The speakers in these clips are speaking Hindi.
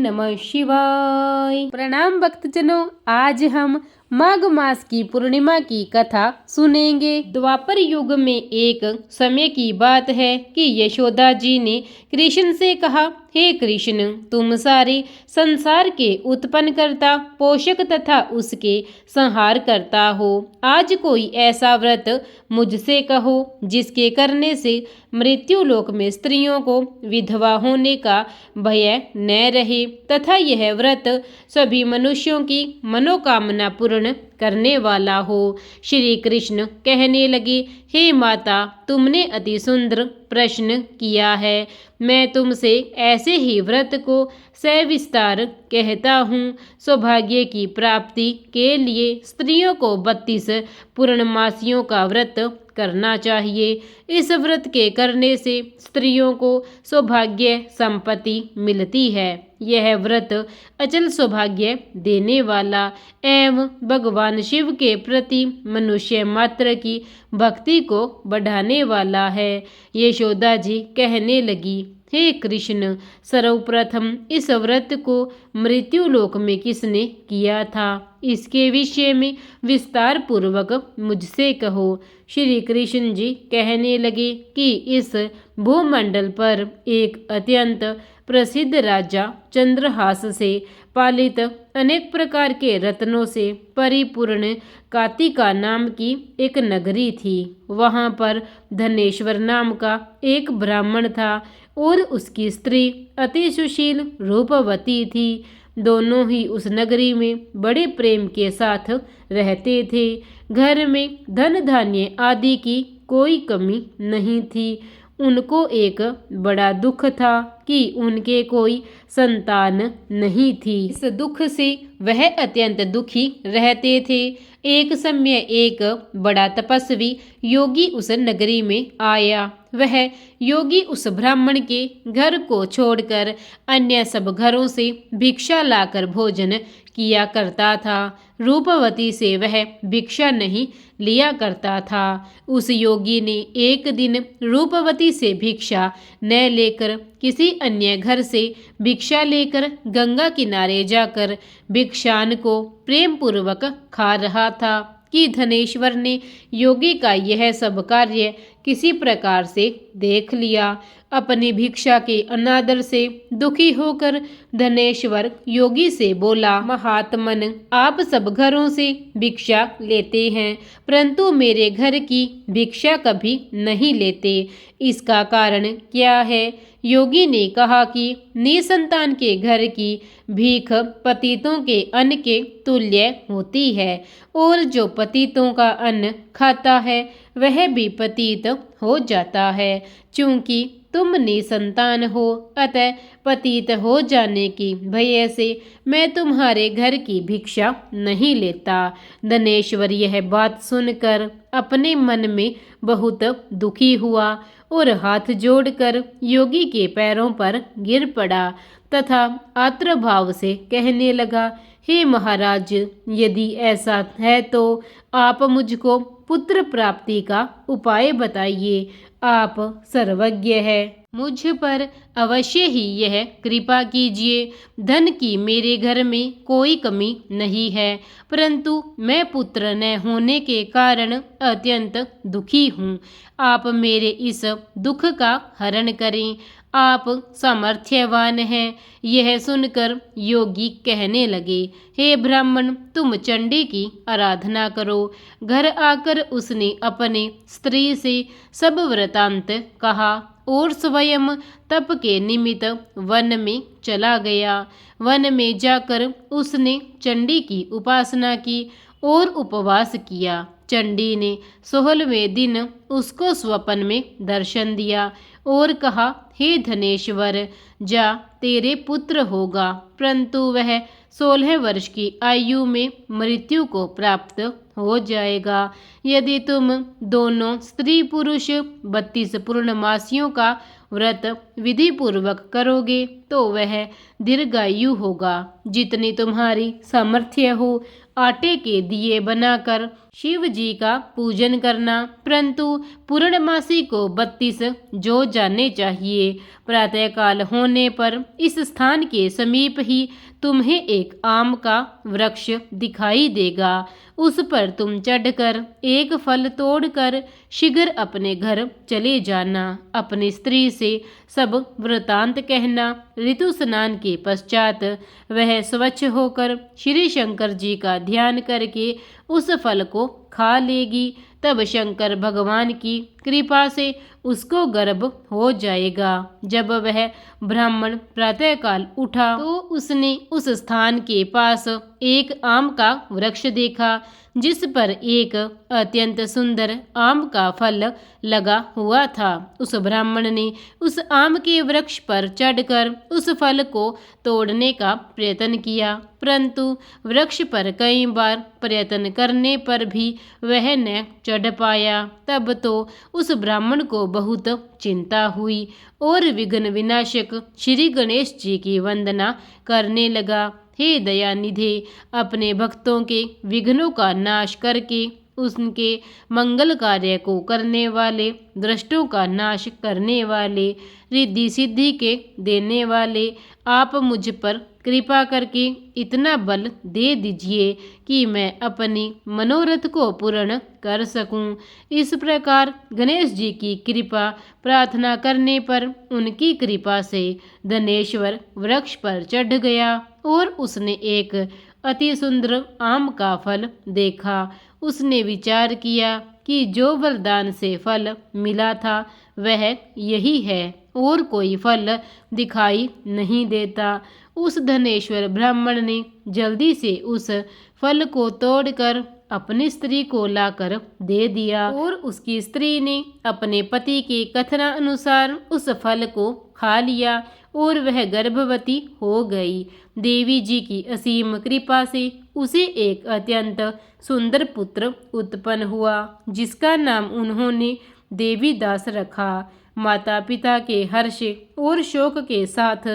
नमः शिवाय। प्रणाम भक्तजनों, आज हम माघ मास की पूर्णिमा की कथा सुनेंगे। द्वापर युग में एक समय की बात है कि यशोदा जी ने कृष्ण से कहा, हे कृष्ण, तुम सारे संसार के उत्पन्न करता, पोषक तथा उसके संहार करता हो। आज कोई ऐसा व्रत मुझसे कहो जिसके करने से मृत्यु लोक में स्त्रियों को विधवा होने का भय न रहे तथा यह व्रत सभी मनुष्यों की मनोकामना पूर्ण करने वाला हो। श्री कृष्ण कहने लगे, हे माता, तुमने अति सुंदर प्रश्न किया है। मैं तुमसे ऐसे ही व्रत को सविस्तार कहता हूँ। सौभाग्य की प्राप्ति के लिए स्त्रियों को 32 पूर्णमासियों का व्रत करना चाहिए। इस व्रत के करने से स्त्रियों को सौभाग्य संपत्ति मिलती है। यह व्रत अचल सौभाग्य देने वाला एवं भगवान शिव के प्रति मनुष्य मात्र की भक्ति को बढ़ाने वाला है। यशोदा जी कहने लगी, हे कृष्ण, सर्वप्रथम इस व्रत को मृत्यु लोक में किसने किया था, इसके विषय में विस्तार पूर्वक मुझसे कहो। श्री कृष्ण जी कहने लगे कि इस भूमंडल पर एक अत्यंत प्रसिद्ध राजा चंद्रहास से पालित अनेक प्रकार के रत्नों से परिपूर्ण कातिका नाम की एक नगरी थी। वहां पर धनेश्वर नाम का एक ब्राह्मण था और उसकी स्त्री अति सुशील रूपवती थी। दोनों ही उस नगरी में बड़े प्रेम के साथ रहते थे। घर में धन धान्य आदि की कोई कमी नहीं थी। उनको एक बड़ा दुख था कि उनके कोई संतान नहीं थी। इस दुख से वह अत्यंत दुखी रहते थे। एक समय एक बड़ा तपस्वी योगी उस नगरी में आया। वह योगी उस ब्राह्मण के घर को छोड़कर अन्य सब घरों से भिक्षा लाकर भोजन किया करता था। रूपवती से वह भिक्षा नहीं लिया करता था। उस योगी ने एक दिन रूपवती से भिक्षा न लेकर किसी अन्य घर से भिक्षा लेकर गंगा किनारे जाकर भिक्षान को प्रेम पूर्वक खा रहा था कि धनेश्वर ने योगी का यह सब कार्य किसी प्रकार से देख लिया। अपनी भिक्षा के अनादर से दुखी होकर धनेश्वर योगी से बोला, महात्मन, आप सब घरों से भिक्षा लेते हैं परंतु मेरे घर की भिक्षा कभी नहीं लेते, इसका कारण क्या है? योगी ने कहा कि निसंतान के घर की भीख पतितों के अन्न के तुल्य होती है और जो पतितों का अन्न खाता है वह भी पतित हो जाता है। चूंकि तुम निसंतान हो अतः पतित हो जाने की भय से मैं तुम्हारे घर की भिक्षा नहीं लेता। धनेश्वर यह बात सुनकर अपने मन में बहुत दुखी हुआ और हाथ जोड़कर योगी के पैरों पर गिर पड़ा तथा आर्द्र भाव से कहने लगा, हे महाराज, यदि ऐसा है तो आप मुझको पुत्र प्राप्ति का उपाय बताइए। आप सर्वज्ञ है, मुझ पर अवश्य ही यह कृपा कीजिए। धन की मेरे घर में कोई कमी नहीं है परंतु मैं पुत्र न होने के कारण अत्यंत दुखी हूँ। आप मेरे इस दुख का हरण करें, आप सामर्थ्यवान हैं। यह सुनकर योगी कहने लगे, हे ब्राह्मण, तुम चंडी की आराधना करो। घर आकर उसने अपने स्त्री से सब वृतांत कहा और स्वयं तप के निमित्त वन में चला गया। वन में जाकर उसने चंडी की उपासना की और उपवास किया। चंडी ने 16वें दिन उसको स्वप्न में दर्शन दिया और कहा, हे धनेश्वर, जा, तेरे पुत्र होगा परंतु वह 16 वर्ष की आयु में मृत्यु को प्राप्त हो जाएगा। यदि तुम दोनों स्त्री पुरुष 32 पूर्णमासियों का व्रत विधि पूर्वक करोगे तो वह दीर्घायु होगा। जितनी तुम्हारी सामर्थ्य हो आटे के दिए बनाकर शिव जी का पूजन करना, परंतु पूर्णमासी को 32 जो जाने चाहिए। प्रातःकाल होने पर इस स्थान के समीप ही तुम्हें एक आम का वृक्ष दिखाई देगा। उस पर तुम चढ़कर एक फल तोड़कर शीघ्र अपने घर चले जाना। अपनी स्त्री से सब वृतांत कहना। ऋतु स्नान के पश्चात वह स्वच्छ होकर श्री शंकर जी का ध्यान करके उस फल को खा लेगी। तब शंकर भगवान की कृपा से उसको गर्भ हो जाएगा। जब वह ब्राह्मण प्रातःकाल उठा तो उसने उस स्थान के पास एक आम का वृक्ष देखा, जिस पर एक अत्यंत सुंदर आम का फल लगा हुआ था। उस ब्राह्मण ने उस आम के वृक्ष पर चढ़कर उस फल को तोड़ने का प्रयत्न किया, परंतु वृक्ष पर कई बार प्रयत्न करने पर भी वह न चढ़ पाया। तब तो उस ब्राह्मण को बहुत चिंता हुई और विघ्न विनाशक श्री गणेश जी की वंदना करने लगा। हे दयानिधे, अपने भक्तों के विघ्नों का नाश करके उनके मंगल कार्य को करने वाले, दृष्टों का नाश करने वाले, रिद्धि सिद्धि के देने वाले, आप मुझ पर कृपा करके इतना बल दे दीजिए कि मैं अपनी मनोरथ को पूर्ण कर सकूं। इस प्रकार गणेश जी की कृपा प्रार्थना करने पर उनकी कृपा से धनेश्वर वृक्ष पर चढ़ गया और उसने एक अति सुंदर आम का फल देखा। उसने विचार किया कि जो वरदान से फल मिला था वह यही है और कोई फल दिखाई नहीं देता। उस धनेश्वर ब्राह्मण ने जल्दी से उस फल को तोड़कर अपनी स्त्री को लाकर दे दिया और उसकी स्त्री ने अपने पति के कथनानुसार उस फल को खा लिया और वह गर्भवती हो गई। देवी जी की असीम कृपा से उसे एक अत्यंत सुंदर पुत्र उत्पन्न हुआ, जिसका नाम उन्होंने देवीदास रखा। माता पिता के हर्ष और शोक के साथ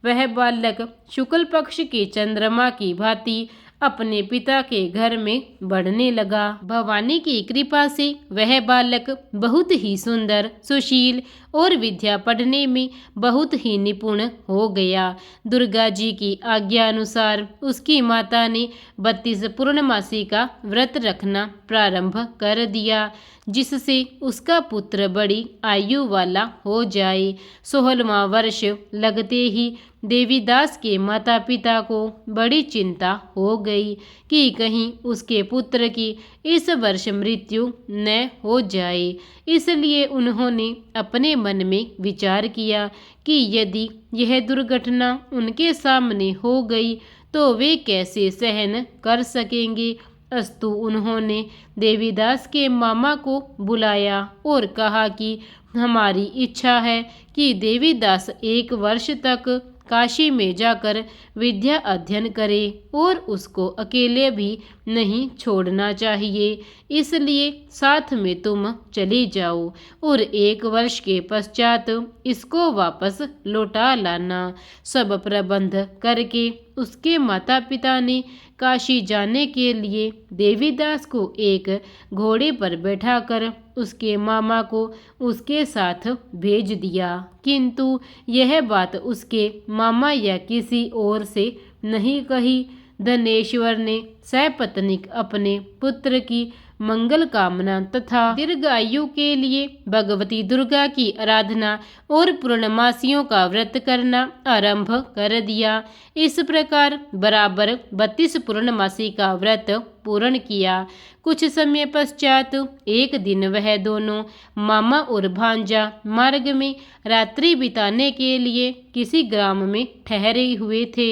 वह बालक शुक्ल पक्ष के चंद्रमा की भांति अपने पिता के घर में बढ़ने लगा। भवानी की कृपा से वह बालक बहुत ही सुंदर, सुशील और विद्या पढ़ने में बहुत ही निपुण हो गया। दुर्गा जी की आज्ञा अनुसार उसकी माता ने 32 पूर्णमासी का व्रत रखना प्रारंभ कर दिया, जिससे उसका पुत्र बड़ी आयु वाला हो जाए। 16वां वर्ष लगते ही देवीदास के माता पिता को बड़ी चिंता हो गई कि कहीं उसके पुत्र की इस वर्ष मृत्यु न हो जाए। इसलिए उन्होंने अपने मन में विचार किया कि यदि यह दुर्घटना उनके सामने हो गई तो वे कैसे सहन कर सकेंगे। अस्तु उन्होंने देवीदास के मामा को बुलाया और कहा कि हमारी इच्छा है कि देवीदास 1 वर्ष तक काशी में जाकर विद्या अध्ययन करे और उसको अकेले भी नहीं छोड़ना चाहिए, इसलिए साथ में तुम चली जाओ और 1 वर्ष के पश्चात इसको वापस लौटा लाना। सब प्रबंध करके उसके माता पिता ने काशी जाने के लिए देवीदास को एक घोड़े पर बैठाकर उसके मामा को उसके साथ भेज दिया, किंतु यह बात उसके मामा या किसी और से नहीं कही। धनेश्वर ने सपत्नीक अपने पुत्र की मंगल कामना तथा दीर्घायु के लिए भगवती दुर्गा की आराधना और पूर्णमासियों का व्रत करना आरंभ कर दिया। इस प्रकार बराबर 32 पूर्णमासी का व्रत पूर्ण किया। कुछ समय पश्चात एक दिन वह दोनों मामा और भांजा मार्ग में रात्रि बिताने के लिए किसी ग्राम में ठहरे हुए थे।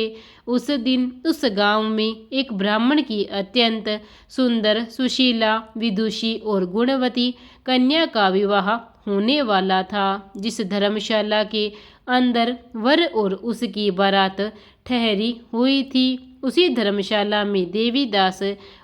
उस दिन उस गांव में एक ब्राह्मण की अत्यंत सुंदर, सुशीला, विदुषी और गुणवती कन्या का विवाह होने वाला था। जिस धर्मशाला के अंदर वर और उसकी बारात ठहरी हुई थी, उसी धर्मशाला में देवीदास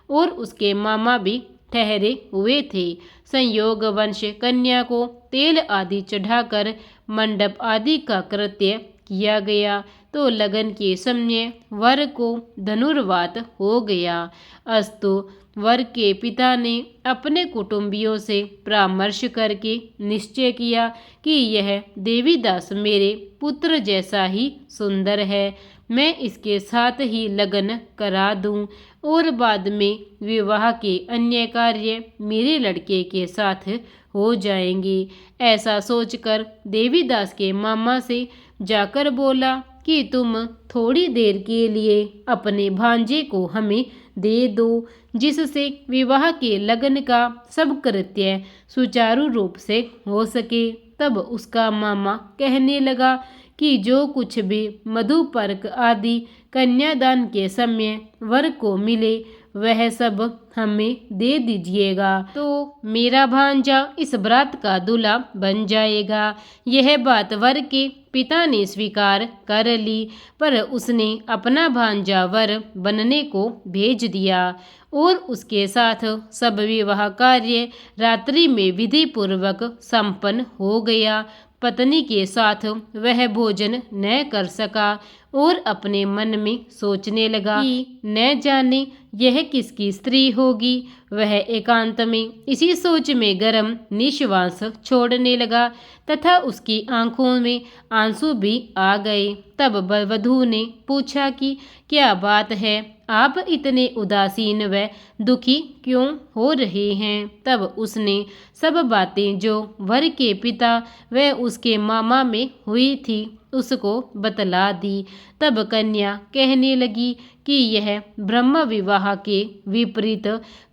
और उसके मामा भी ठहरे हुए थे। संयोगवश कन्या को तेल आदि चढ़ाकर मंडप आदि का कृत्य किया गया, तो लगन के समय वर को धनुर्वात हो गया। अस्तु वर के पिता ने अपने कुटुंबियों से परामर्श करके निश्चय किया कि यह देवीदास मेरे पुत्र जैसा ही सुंदर है, मैं इसके साथ ही लगन करा दूं और बाद में विवाह के अन्य कार्य मेरे लड़के के साथ हो जाएंगे। ऐसा सोचकर देवीदास के मामा से जाकर बोला कि तुम थोड़ी देर के लिए अपने भांजे को हमें दे दो, जिससे विवाह के लगन का सब कृत्य सुचारू रूप से हो सके। तब उसका मामा कहने लगा कि जो कुछ भी मधुपर्क आदि कन्यादान के समय वर को मिले वह सब हमें दे दीजिएगा, तो मेरा भांजा इस बरात का दूल्हा बन जाएगा। यह बात वर के पिता ने स्वीकार कर ली, पर उसने अपना भांजा वर बनने को भेज दिया और उसके साथ सब विवाह कार्य रात्रि में विधि पूर्वक संपन्न हो गया। पत्नी के साथ वह भोजन न कर सका और अपने मन में सोचने लगा कि न जाने यह किसकी स्त्री होगी। वह एकांत में इसी सोच में गर्म निश्वास छोड़ने लगा तथा उसकी आंखों में आंसू भी आ गए। तब वधू ने पूछा कि क्या बात है, आप इतने उदासीन व दुखी क्यों हो रहे हैं। तब उसने सब बातें जो वर के पिता व उसके मामा में हुई थी उसको बतला दी। तब कन्या कहने लगी कि यह ब्रह्म विवाह के विपरीत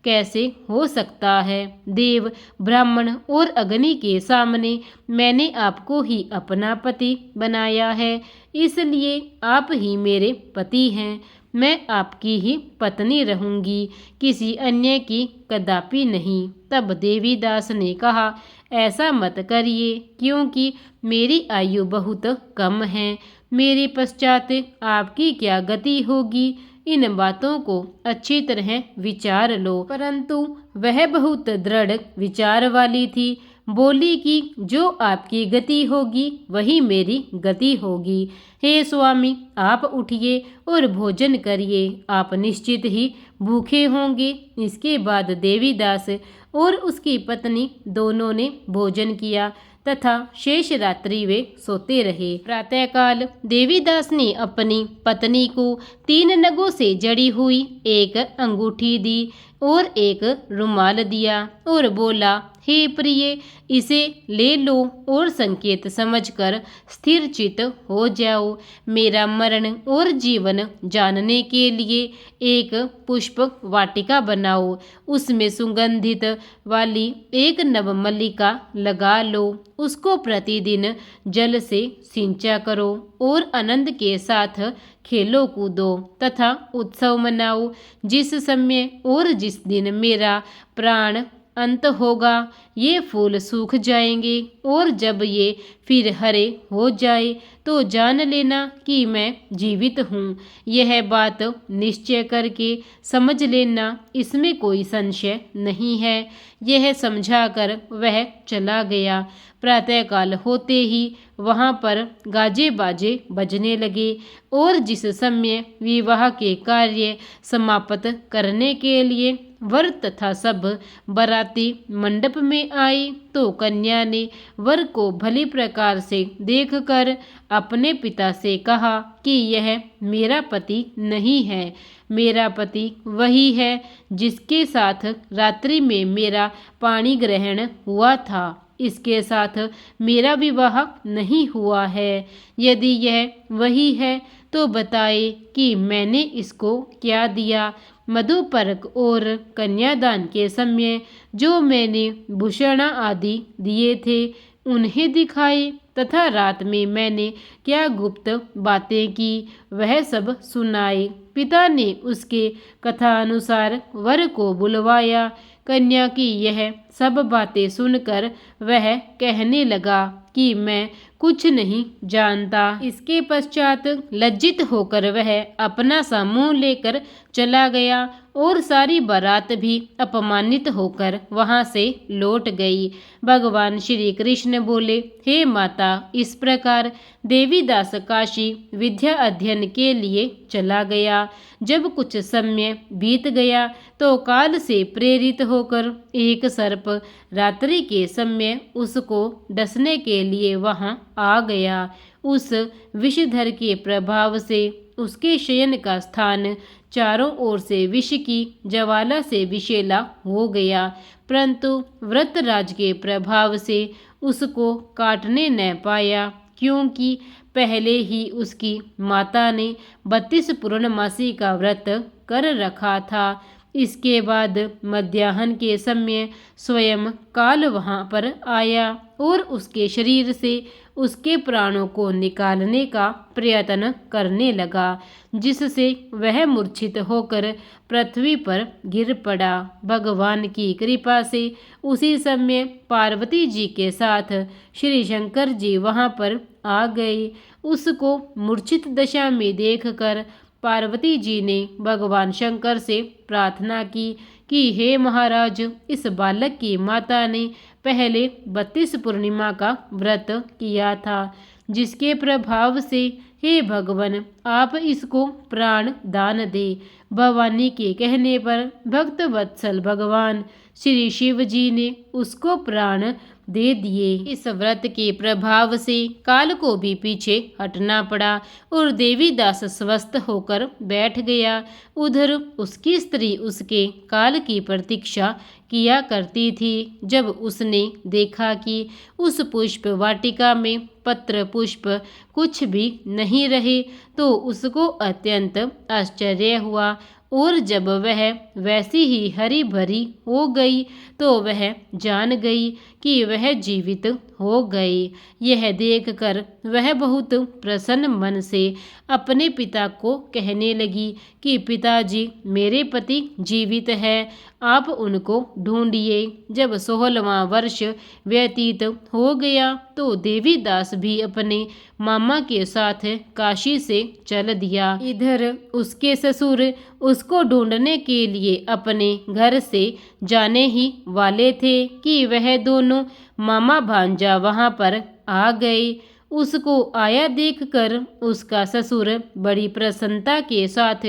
कैसे हो सकता है। देव, ब्राह्मण और अग्नि के सामने मैंने आपको ही अपना पति बनाया है, इसलिए आप ही मेरे पति हैं। मैं आपकी ही पत्नी रहूंगी, किसी अन्य की कदापि नहीं। तब देवीदास ने कहा, ऐसा मत करिए, क्योंकि मेरी आयु बहुत कम है। मेरे पश्चात आपकी क्या गति होगी, इन बातों को अच्छी तरह विचार लो। परंतु वह बहुत दृढ़ विचार वाली थी, बोली कि जो आपकी गति होगी वही मेरी गति होगी। हे स्वामी, आप उठिए और भोजन करिए, आप निश्चित ही भूखे होंगे। इसके बाद देवीदास और उसकी पत्नी दोनों ने भोजन किया तथा शेष रात्रि वे सोते रहे। प्रातःकाल देवीदास ने अपनी पत्नी को 3 नगों से जड़ी हुई एक अंगूठी दी और एक रुमाल दिया और बोला, हे प्रिय, इसे ले लो और संकेत समझकर स्थिर चित हो जाओ। मेरा मरण और जीवन जानने के लिए एक पुष्प वाटिका बनाओ, उसमें सुगंधित वाली एक नवमल्लिका लगा लो, उसको प्रतिदिन जल से सिंचा करो और आनंद के साथ खेलो कूदो तथा उत्सव मनाओ। जिस समय और जिस दिन मेरा प्राण अंत होगा ये फूल सूख जाएंगे और जब ये फिर हरे हो जाए तो जान लेना कि मैं जीवित हूँ। यह बात निश्चय करके समझ लेना, इसमें कोई संशय नहीं है। यह समझाकर वह चला गया। प्रातःकाल होते ही वहाँ पर गाजे बाजे बजने लगे और जिस समय विवाह के कार्य समाप्त करने के लिए वर तथा सब बराती मंडप में आए तो कन्या ने वर को भली प्रकार से देखकर अपने पिता से कहा कि यह मेरा पति नहीं है। मेरा पति वही है जिसके साथ रात्रि में मेरा पाणी ग्रहण हुआ था, इसके साथ मेरा विवाह नहीं हुआ है। यदि यह वही है तो बताए कि मैंने इसको क्या दिया। मधुपर्क और कन्यादान के समय जो मैंने भूषण आदि दिए थे उन्हें दिखाए तथा रात में मैंने क्या गुप्त बातें की वह सब सुनाए। पिता ने उसके कथानुसार वर को बुलवाया। कन्या की यह सब बातें सुनकर वह कहने लगा कि मैं कुछ नहीं जानता। इसके पश्चात लज्जित होकर वह अपना सा मुंह लेकर चला गया और सारी बारात भी अपमानित होकर वहां से लौट गई। भगवान श्री कृष्ण बोले, हे माता, इस प्रकार देवीदास काशी विद्या अध्ययन के लिए चला गया। जब कुछ समय बीत गया तो काल से प्रेरित होकर एक सर्प रात्रि के समय उसको डसने के लिए वहां आ गया। उस विषधर के प्रभाव से उसके शयन का स्थान चारों ओर से विष की ज्वाला से विषैला हो गया, परंतु व्रतराज के प्रभाव से उसको काटने न पाया, क्योंकि पहले ही उसकी माता ने 32 पूर्णमासी का व्रत कर रखा था। इसके बाद मध्याह्न के समय स्वयं काल वहां पर आया और उसके शरीर से उसके प्राणों को निकालने का प्रयत्न करने लगा, जिससे वह मूर्छित होकर पृथ्वी पर गिर पड़ा। भगवान की कृपा से उसी समय पार्वती जी के साथ श्री शंकर जी वहां पर आ गए। उसको मूर्छित दशा में देखकर पार्वती जी ने भगवान शंकर से प्रार्थना की कि हे महाराज, इस बालक की माता ने पहले 32 पूर्णिमा का व्रत किया था, जिसके प्रभाव से हे भगवान आप इसको प्राण दान दे। भवानी के कहने पर भक्त वत्सल भगवान श्री शिव जी ने उसको प्राण दे दिए। इस व्रत के प्रभाव से काल को भी पीछे हटना पड़ा और देवीदास स्वस्थ होकर बैठ गया। उधर उसकी स्त्री उसके काल की प्रतीक्षा किया करती थी। जब उसने देखा कि उस पुष्प वाटिका में पत्र पुष्प कुछ भी नहीं रहे तो उसको अत्यंत आश्चर्य हुआ, और जब वह वैसी ही हरी भरी हो गई तो वह जान गई कि वह जीवित हो गई। यह देखकर वह बहुत प्रसन्न मन से अपने पिता को कहने लगी कि पिताजी, मेरे पति जीवित है, आप उनको ढूंढिए। जब 16वां वर्ष व्यतीत हो गया तो देवीदास भी अपने मामा के साथ काशी से चल दिया। इधर उसके ससुर उसको ढूंढने के लिए अपने घर से जाने ही वाले थे कि वह दोनों मामा भांजा वहां पर आ गए। उसको आया देखकर उसका ससुर बड़ी प्रसन्नता के साथ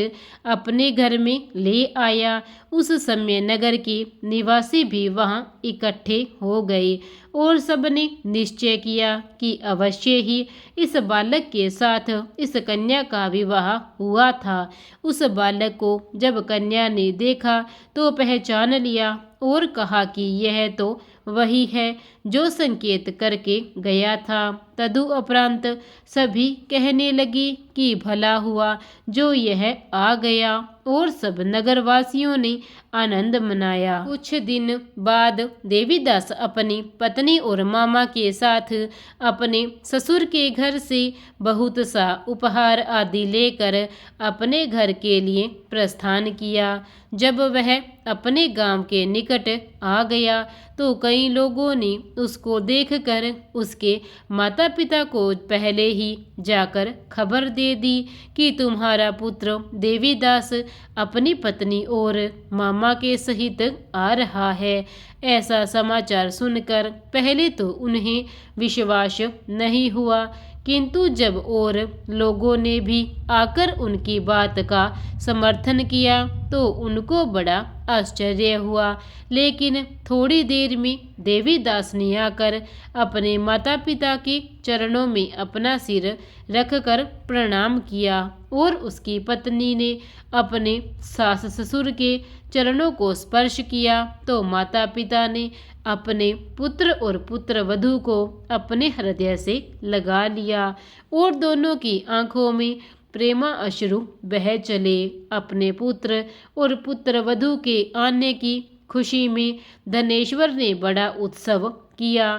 अपने घर में ले आया। उस समय नगर के निवासी भी वहां इकट्ठे हो गए और सबने निश्चय किया कि अवश्य ही इस बालक के साथ इस कन्या का विवाह हुआ था। उस बालक को जब कन्या ने देखा तो पहचान लिया और कहा कि यह तो वही है जो संकेत करके गया था। तदुपरांत सभी कहने लगी कि भला हुआ जो यह आ गया, और सब नगरवासियों ने आनंद मनाया। कुछ दिन बाद देवीदास अपनी पत्नी और मामा के साथ अपने ससुर के घर से बहुत सा उपहार आदि लेकर अपने घर के लिए प्रस्थान किया। जब वह अपने गांव के निकट आ गया तो कई लोगों ने उसको देखकर उसके माता पिता को पहले ही जाकर खबर दे दी कि तुम्हारा पुत्र देवीदास अपनी पत्नी और मामा के सहित आ रहा है। ऐसा समाचार सुनकर पहले तो उन्हें विश्वास नहीं हुआ, किंतु जब और लोगों ने भी आकर उनकी बात का समर्थन किया तो उनको बड़ा आश्चर्य हुआ। लेकिन थोड़ी देर में देवीदास ने आकर अपने माता पिता के चरणों में अपना सिर रखकर प्रणाम किया और उसकी पत्नी ने अपने सास ससुर के चरणों को स्पर्श किया तो माता पिता ने अपने पुत्र और पुत्र वधू को अपने हृदय से लगा लिया और दोनों की आंखों में प्रेमा अश्रु बह चले। अपने पुत्र और पुत्र वधू के आने की खुशी में धनेश्वर ने बड़ा उत्सव किया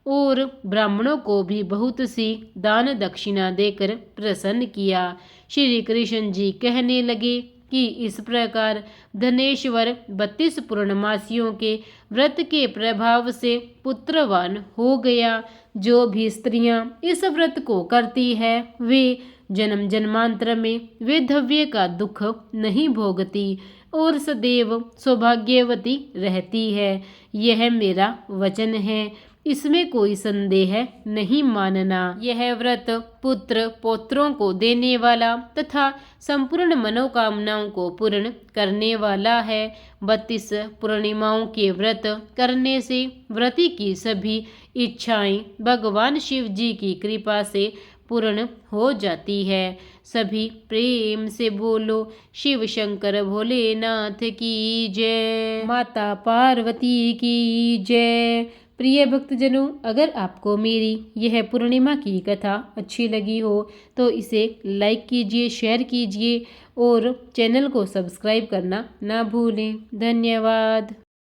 और ब्राह्मणों को भी बहुत सी दान दक्षिणा देकर प्रसन्न किया। श्री कृष्ण जी कहने लगे कि इस प्रकार धनेश्वर 32 पूर्णमासियों के व्रत के प्रभाव से पुत्रवान हो गया। जो भी स्त्रियां इस व्रत को करती है वे जन्म जन्मांतर में वैधव्य का दुख नहीं भोगती और सदैव सौभाग्यवती रहती है। यह मेरा वचन है, इसमें कोई संदेह नहीं मानना। यह व्रत पुत्र पौत्रों को देने वाला तथा संपूर्ण मनोकामनाओं को पूर्ण करने वाला है। 32 पूर्णिमाओं के व्रत करने से व्रती की सभी इच्छाएं भगवान शिव जी की कृपा से पूर्ण हो जाती है। सभी प्रेम से बोलो शिव शंकर भोलेनाथ की जय, माता पार्वती की जय। प्रिय भक्तजनों, अगर आपको मेरी यह पूर्णिमा की कथा अच्छी लगी हो तो इसे लाइक कीजिए, शेयर कीजिए और चैनल को सब्सक्राइब करना ना भूलें। धन्यवाद।